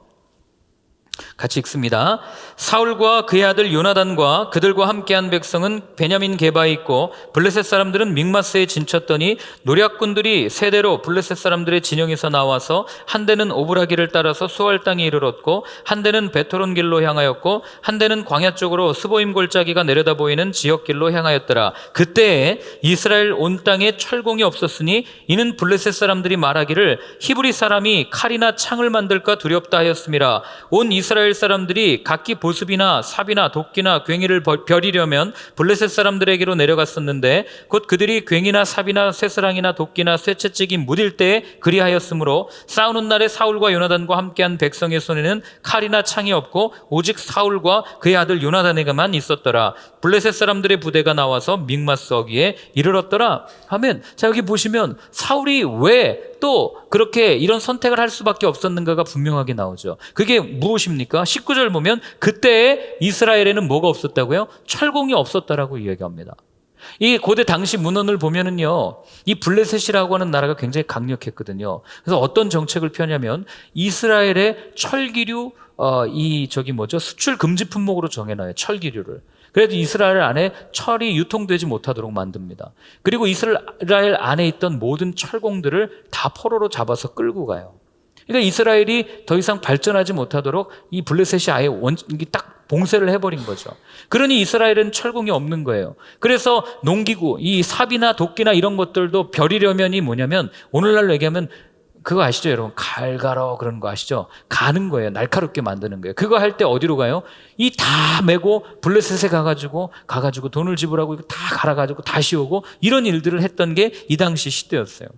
같이 읽습니다. 사울과 그의 아들 요나단과 그들과 함께한 백성은 베냐민 게바에 있고 블레셋 사람들은 믹마스에 진쳤더니 노략군들이 세대로 블레셋 사람들의 진영에서 나와서 한 대는 오브라기를 따라서 수알 땅에 이르렀고 한 대는 베토론 길로 향하였고 한 대는 광야 쪽으로 스보임 골짜기가 내려다 보이는 지역 길로 향하였더라. 그때에 이스라엘 온 땅에 철공이 없었으니 이는 블레셋 사람들이 말하기를 히브리 사람이 칼이나 창을 만들까 두렵다 하였음이라. 온 이스라엘 사람들이 각기 보습이나 삽이나 도끼나 괭이를 벼리려면 블레셋 사람들에게로 내려갔었는데 곧 그들이 괭이나 삽이나 쇠스랑이나 도끼나 쇠채찍이 무딜 때에 그리하였으므로 싸우는 날에 사울과 요나단과 함께한 백성의 손에는 칼이나 창이 없고 오직 사울과 그의 아들 요나단에게만 있었더라. 블레셋 사람들의 부대가 나와서 믹마스 어귀에 이르렀더라 하면, 자, 여기 보시면 사울이 왜 또 그렇게 이런 선택을 할 수밖에 없었는가가 분명하게 나오죠. 그게 무엇입니까? 19절 보면 그때에 이스라엘에는 뭐가 없었다고요? 철공이 없었다라고 이야기합니다. 이 고대 당시 문헌을 보면은요, 이 블레셋이라고 하는 나라가 굉장히 강력했거든요. 그래서 어떤 정책을 펴냐면 이스라엘의 철기류 수출 금지 품목으로 정해놔요. 철기류를. 그래도 이스라엘 안에 철이 유통되지 못하도록 만듭니다. 그리고 이스라엘 안에 있던 모든 철공들을 다 포로로 잡아서 끌고 가요. 그러니까 이스라엘이 더 이상 발전하지 못하도록 이 블레셋이 아예 딱 봉쇄를 해버린 거죠. 그러니 이스라엘은 철공이 없는 거예요. 그래서 농기구, 이 삽이나 도끼나 이런 것들도 벼리려면이 뭐냐면, 오늘날로 얘기하면 그거 아시죠, 여러분? 칼 갈아 그런 거 아시죠? 가는 거예요. 날카롭게 만드는 거예요. 그거 할 때 어디로 가요? 이 다 메고 블레셋에 가가지고 돈을 지불하고 다 갈아가지고 다시 오고, 이런 일들을 했던 게 이 당시 시대였어요.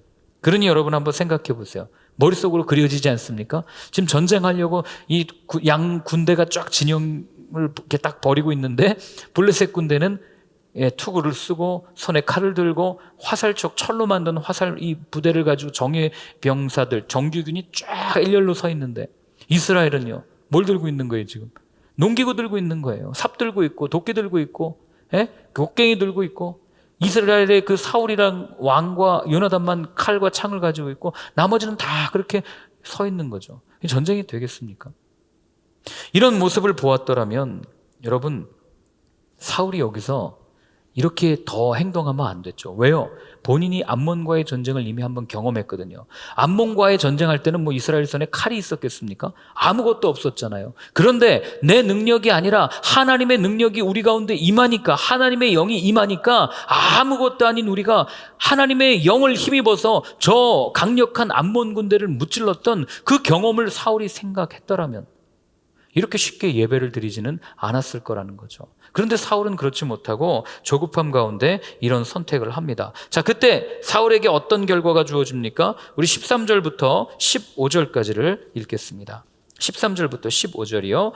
그러니 여러분 한번 생각해 보세요. 머릿속으로 그려지지 않습니까? 지금 전쟁하려고 이 양 군대가 쫙 진영을 이렇게 딱 벌이고 있는데 블레셋 군대는 투구를 쓰고 손에 칼을 들고 화살촉, 철로 만든 화살 이 부대를 가지고 정예 병사들, 정규군이 쫙 일렬로 서 있는데 이스라엘은요, 뭘 들고 있는 거예요? 지금 농기구 들고 있는 거예요. 삽 들고 있고 도끼 들고 있고 곡괭이 들고 있고, 이스라엘의 그 사울이랑 왕과 요나단만 칼과 창을 가지고 있고 나머지는 다 그렇게 서 있는 거죠. 전쟁이 되겠습니까? 이런 모습을 보았더라면 여러분, 사울이 여기서 이렇게 더 행동하면 안 됐죠. 왜요? 본인이 암몬과의 전쟁을 이미 한번 경험했거든요. 암몬과의 전쟁할 때는 뭐 이스라엘 손에 칼이 있었겠습니까? 아무것도 없었잖아요. 그런데 내 능력이 아니라 하나님의 능력이 우리 가운데 임하니까, 하나님의 영이 임하니까 아무것도 아닌 우리가 하나님의 영을 힘입어서 저 강력한 암몬 군대를 무찔렀던 그 경험을 사울이 생각했더라면 이렇게 쉽게 예배를 드리지는 않았을 거라는 거죠. 그런데 사울은 그렇지 못하고 조급함 가운데 이런 선택을 합니다. 자, 그때 사울에게 어떤 결과가 주어집니까? 우리 13절부터 15절까지를 읽겠습니다. 13절부터 15절이요.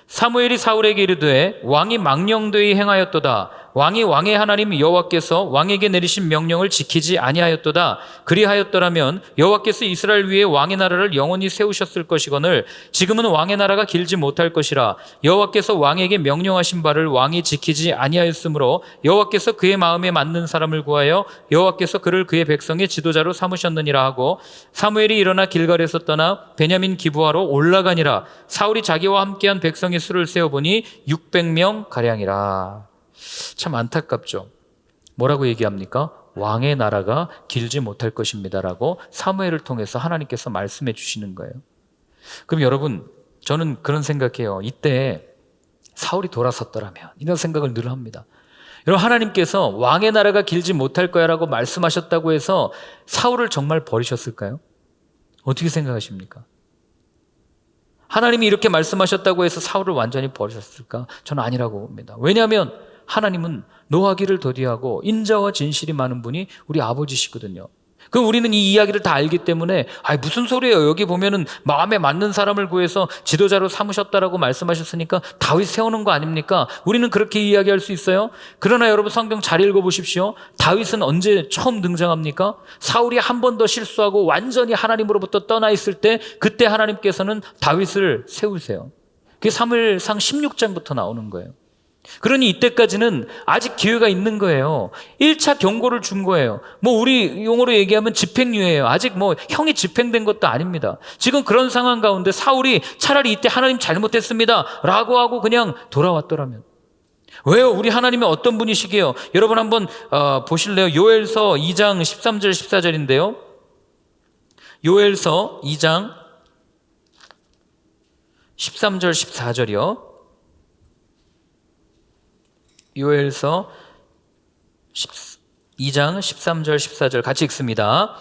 사무엘이 사울에게 이르되 왕이 망령되이 행하였도다. 왕이 왕의 하나님 여호와께서 왕에게 내리신 명령을 지키지 아니하였도다. 그리하였더라면 여호와께서 이스라엘 위에 왕의 나라를 영원히 세우셨을 것이거늘 지금은 왕의 나라가 길지 못할 것이라. 여호와께서 왕에게 명령하신 바를 왕이 지키지 아니하였으므로 여호와께서 그의 마음에 맞는 사람을 구하여 여호와께서 그를 그의 백성의 지도자로 삼으셨느니라 하고, 사무엘이 일어나 길갈에서 떠나 베냐민 기브아로 올라가니라. 사울이 자기와 함께한 백성의 수를 세어보니 600명 가량이라. 참 안타깝죠. 뭐라고 얘기합니까? 왕의 나라가 길지 못할 것입니다라고 사무엘을 통해서 하나님께서 말씀해 주시는 거예요. 그럼 여러분, 저는 그런 생각해요. 이때 사울이 돌아섰더라면, 이런 생각을 늘 합니다. 여러분, 하나님께서 왕의 나라가 길지 못할 거야 라고 말씀하셨다고 해서 사울을 정말 버리셨을까요? 어떻게 생각하십니까? 하나님이 이렇게 말씀하셨다고 해서 사울을 완전히 버리셨을까? 저는 아니라고 봅니다. 왜냐하면 하나님은 노하기를 더디하고 인자와 진실이 많은 분이 우리 아버지시거든요. 그럼 우리는 이 이야기를 다 알기 때문에 무슨 소리예요? 여기 보면은 마음에 맞는 사람을 구해서 지도자로 삼으셨다라고 말씀하셨으니까 다윗 세우는 거 아닙니까? 우리는 그렇게 이야기할 수 있어요. 그러나 여러분, 성경 잘 읽어보십시오. 다윗은 언제 처음 등장합니까? 사울이 한 번 더 실수하고 완전히 하나님으로부터 떠나 있을 때, 그때 하나님께서는 다윗을 세우세요. 그게 사무엘상 16장부터 나오는 거예요. 그러니 이때까지는 아직 기회가 있는 거예요. 1차 경고를 준 거예요. 뭐 우리 용어로 얘기하면 집행유예예요. 아직 뭐 형이 집행된 것도 아닙니다. 지금 그런 상황 가운데 사울이 차라리 이때 하나님 잘못했습니다 라고 하고 그냥 돌아왔더라면, 왜요? 우리 하나님이 어떤 분이시게요? 여러분 한번 보실래요? 요엘서 2장 13절 14절인데요. 요엘서 2장 13절 14절이요. 요엘서 2장 13절 14절 같이 읽습니다.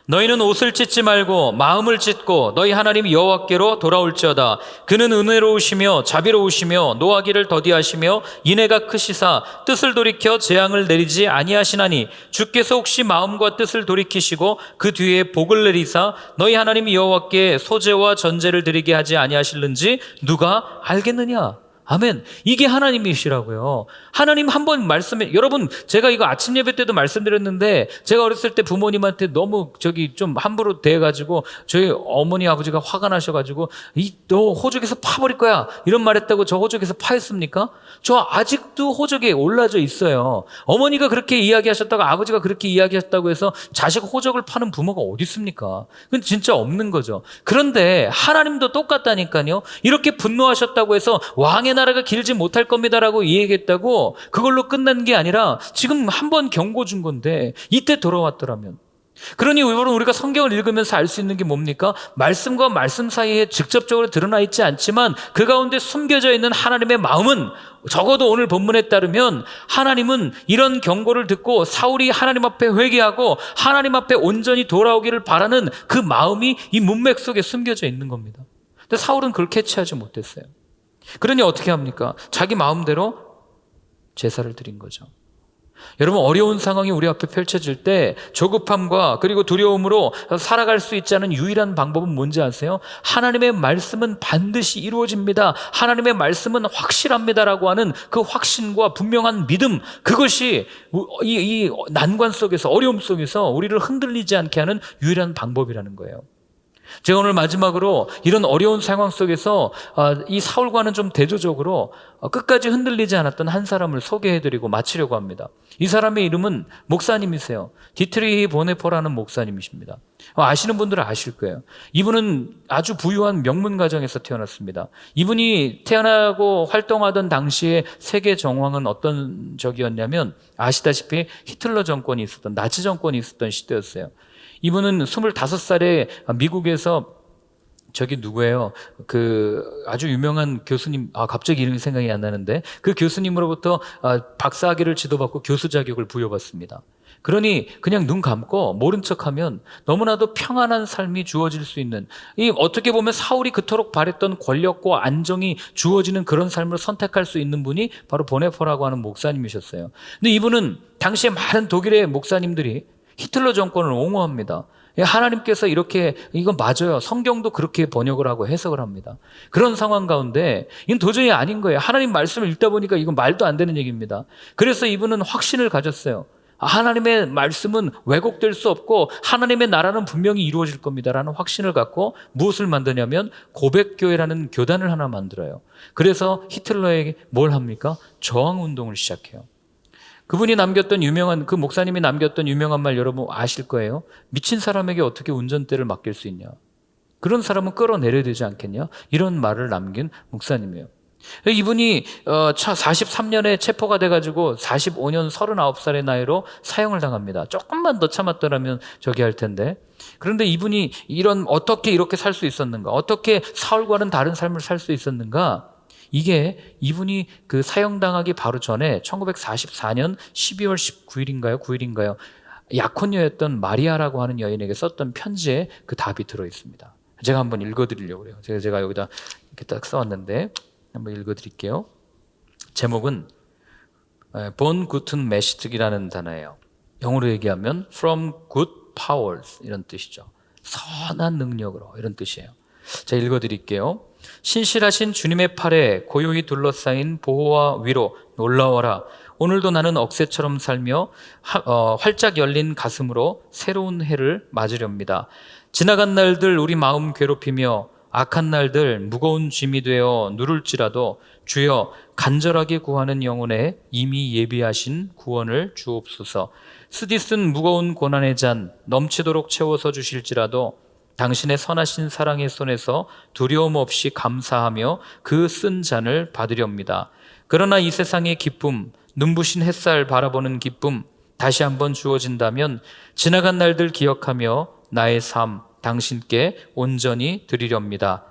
너희는 옷을 찢지 말고 마음을 찢고 너희 하나님 여호와께로 돌아올지어다. 그는 은혜로우시며 자비로우시며 노하기를 더디하시며 인애가 크시사 뜻을 돌이켜 재앙을 내리지 아니하시나니 주께서 혹시 마음과 뜻을 돌이키시고 그 뒤에 복을 내리사 너희 하나님 여호와께 소제와 전제를 드리게 하지 아니하실는지 누가 알겠느냐. 아멘. 이게 하나님이시라고요. 하나님 한번 말씀해. 여러분, 제가 이거 아침 예배 때도 말씀드렸는데, 제가 어렸을 때 부모님한테 너무 좀 함부로 대해가지고 저희 어머니 아버지가 화가 나셔가지고 너 호적에서 파버릴 거야 이런 말했다고 저 호적에서 파했습니까? 저 아직도 호적에 올라져 있어요. 어머니가 그렇게 이야기하셨다고 아버지가 그렇게 이야기했다고 해서 자식 호적을 파는 부모가 어디 있습니까? 그건 진짜 없는 거죠. 그런데 하나님도 똑같다니까요. 이렇게 분노하셨다고 해서 왕의 나라가 길지 못할 겁니다라고 얘기했다고 그걸로 끝난 게 아니라 지금 한 번 경고 준 건데 이때 돌아왔더라면. 그러니 여러분, 우리가 성경을 읽으면서 알 수 있는 게 뭡니까? 말씀과 말씀 사이에 직접적으로 드러나 있지 않지만 그 가운데 숨겨져 있는 하나님의 마음은, 적어도 오늘 본문에 따르면 하나님은 이런 경고를 듣고 사울이 하나님 앞에 회개하고 하나님 앞에 온전히 돌아오기를 바라는 그 마음이 이 문맥 속에 숨겨져 있는 겁니다. 근데 사울은 그걸 캐치하지 못했어요. 그러니 어떻게 합니까? 자기 마음대로 제사를 드린 거죠. 여러분, 어려운 상황이 우리 앞에 펼쳐질 때 조급함과 그리고 두려움으로 살아갈 수 있지 않은 유일한 방법은 뭔지 아세요? 하나님의 말씀은 반드시 이루어집니다. 하나님의 말씀은 확실합니다라고 하는 그 확신과 분명한 믿음, 그것이 이 난관 속에서, 어려움 속에서 우리를 흔들리지 않게 하는 유일한 방법이라는 거예요. 제가 오늘 마지막으로 이런 어려운 상황 속에서 이 사울과는 좀 대조적으로 끝까지 흔들리지 않았던 한 사람을 소개해드리고 마치려고 합니다. 이 사람의 이름은 목사님이세요. 디트리히 보네포라는 목사님이십니다. 아시는 분들은 아실 거예요. 이분은 아주 부유한 명문 가정에서 태어났습니다. 이분이 태어나고 활동하던 당시에 세계 정황은 어떤 적이었냐면, 아시다시피 히틀러 정권이 있었던, 나치 정권이 있었던 시대였어요. 이분은 25살에 미국에서 누구예요? 아주 유명한 교수님, 갑자기 이름이 생각이 안 나는데, 그 교수님으로부터 박사학위를 지도받고 교수 자격을 부여받습니다. 그러니 그냥 눈 감고 모른 척하면 너무나도 평안한 삶이 주어질 수 있는, 어떻게 보면 사울이 그토록 바랬던 권력과 안정이 주어지는 그런 삶을 선택할 수 있는 분이 바로 보네포라고 하는 목사님이셨어요. 근데 이분은 당시에 많은 독일의 목사님들이 히틀러 정권을 옹호합니다. 하나님께서 이렇게, 이건 맞아요. 성경도 그렇게 번역을 하고 해석을 합니다. 그런 상황 가운데 이건 도저히 아닌 거예요. 하나님 말씀을 읽다 보니까 이건 말도 안 되는 얘기입니다. 그래서 이분은 확신을 가졌어요. 하나님의 말씀은 왜곡될 수 없고 하나님의 나라는 분명히 이루어질 겁니다라는 확신을 갖고 무엇을 만드냐면 고백교회라는 교단을 하나 만들어요. 그래서 히틀러에게 뭘 합니까? 저항운동을 시작해요. 그분이 남겼던 그 목사님이 남겼던 유명한 말 여러분 아실 거예요. 미친 사람에게 어떻게 운전대를 맡길 수 있냐. 그런 사람은 끌어내려야 되지 않겠냐. 이런 말을 남긴 목사님이에요. 이분이 43년에 체포가 돼가지고 45년 39살의 나이로 사형을 당합니다. 조금만 더 참았더라면 할 텐데. 그런데 이분이 어떻게 이렇게 살 수 있었는가, 어떻게 사울과는 다른 삶을 살 수 있었는가, 이게 이분이 그 사형당하기 바로 전에 1944년 12월 19일인가요? 9일인가요? 약혼녀였던 마리아라고 하는 여인에게 썼던 편지에 그 답이 들어있습니다. 제가 한번 읽어드리려고 해요. 제가 여기다 이렇게 딱 써왔는데 한번 읽어드릴게요. 제목은 Von guten Mächtig이라는 단어예요. 영어로 얘기하면 From good powers 이런 뜻이죠. 선한 능력으로 이런 뜻이에요. 제가 읽어드릴게요. 신실하신 주님의 팔에 고요히 둘러싸인 보호와 위로 놀라워라. 오늘도 나는 억새처럼 살며 활짝 열린 가슴으로 새로운 해를 맞으렵니다. 지나간 날들 우리 마음 괴롭히며 악한 날들 무거운 짐이 되어 누를지라도 주여 간절하게 구하는 영혼에 이미 예비하신 구원을 주옵소서. 스디쓴 무거운 고난의 잔 넘치도록 채워서 주실지라도 당신의 선하신 사랑의 손에서 두려움 없이 감사하며 그 쓴 잔을 받으렵니다. 그러나 이 세상의 기쁨, 눈부신 햇살 바라보는 기쁨 다시 한번 주어진다면 지나간 날들 기억하며 나의 삶 당신께 온전히 드리렵니다.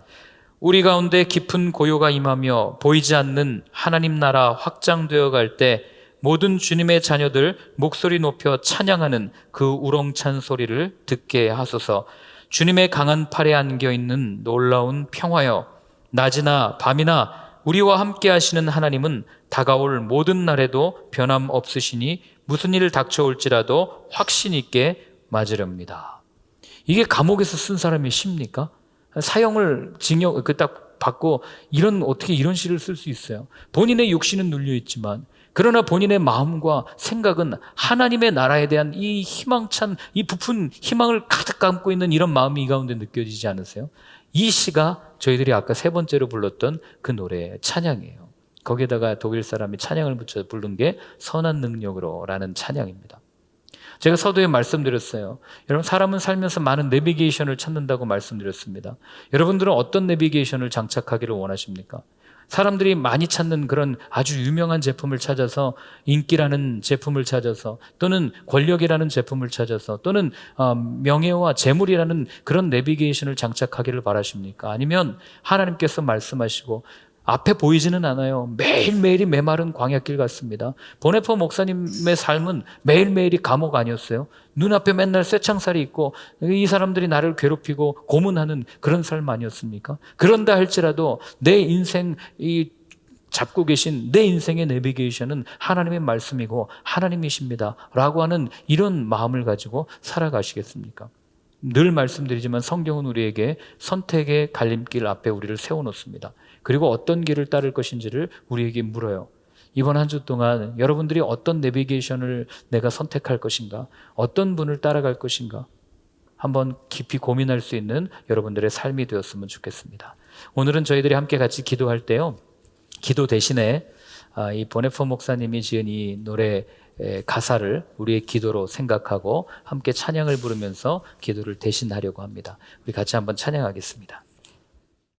우리 가운데 깊은 고요가 임하며 보이지 않는 하나님 나라 확장되어 갈 때 모든 주님의 자녀들 목소리 높여 찬양하는 그 우렁찬 소리를 듣게 하소서. 주님의 강한 팔에 안겨 있는 놀라운 평화여, 낮이나 밤이나 우리와 함께 하시는 하나님은 다가올 모든 날에도 변함없으시니 무슨 일 닥쳐올지라도 확신 있게 맞으렵니다. 이게 감옥에서 쓴 사람이 쉽니까? 사형을 징역 딱 받고 어떻게 이런 시를 쓸 수 있어요? 본인의 육신은 눌려 있지만 그러나 본인의 마음과 생각은 하나님의 나라에 대한 이 희망찬, 이 부푼 희망을 가득 감고 있는 이런 마음이 이 가운데 느껴지지 않으세요? 이 시가 저희들이 아까 세 번째로 불렀던 그 노래의 찬양이에요. 거기에다가 독일 사람이 찬양을 붙여 부른 게 선한 능력으로 라는 찬양입니다. 제가 서두에 말씀드렸어요. 여러분, 사람은 살면서 많은 내비게이션을 찾는다고 말씀드렸습니다. 여러분들은 어떤 내비게이션을 장착하기를 원하십니까? 사람들이 많이 찾는 그런 아주 유명한 제품을 찾아서, 인기라는 제품을 찾아서, 또는 권력이라는 제품을 찾아서, 또는 명예와 재물이라는 그런 내비게이션을 장착하기를 바라십니까? 아니면 하나님께서 말씀하시고 앞에 보이지는 않아요. 매일매일이 메마른 광야길 같습니다. 보네포 목사님의 삶은 매일매일이 감옥 아니었어요? 눈앞에 맨날 쇠창살이 있고 이 사람들이 나를 괴롭히고 고문하는 그런 삶 아니었습니까? 그런다 할지라도 내 인생, 잡고 계신 내 인생의 내비게이션은 하나님의 말씀이고 하나님이십니다 라고 하는 이런 마음을 가지고 살아가시겠습니까? 늘 말씀드리지만 성경은 우리에게 선택의 갈림길 앞에 우리를 세워놓습니다. 그리고 어떤 길을 따를 것인지를 우리에게 물어요. 이번 한 주 동안 여러분들이 어떤 내비게이션을 내가 선택할 것인가, 어떤 분을 따라갈 것인가 한번 깊이 고민할 수 있는 여러분들의 삶이 되었으면 좋겠습니다. 오늘은 저희들이 함께 같이 기도할 때요, 기도 대신에 이 보네포 목사님이 지은 이 노래 가사를 우리의 기도로 생각하고 함께 찬양을 부르면서 기도를 대신하려고 합니다. 우리 같이 한번 찬양하겠습니다.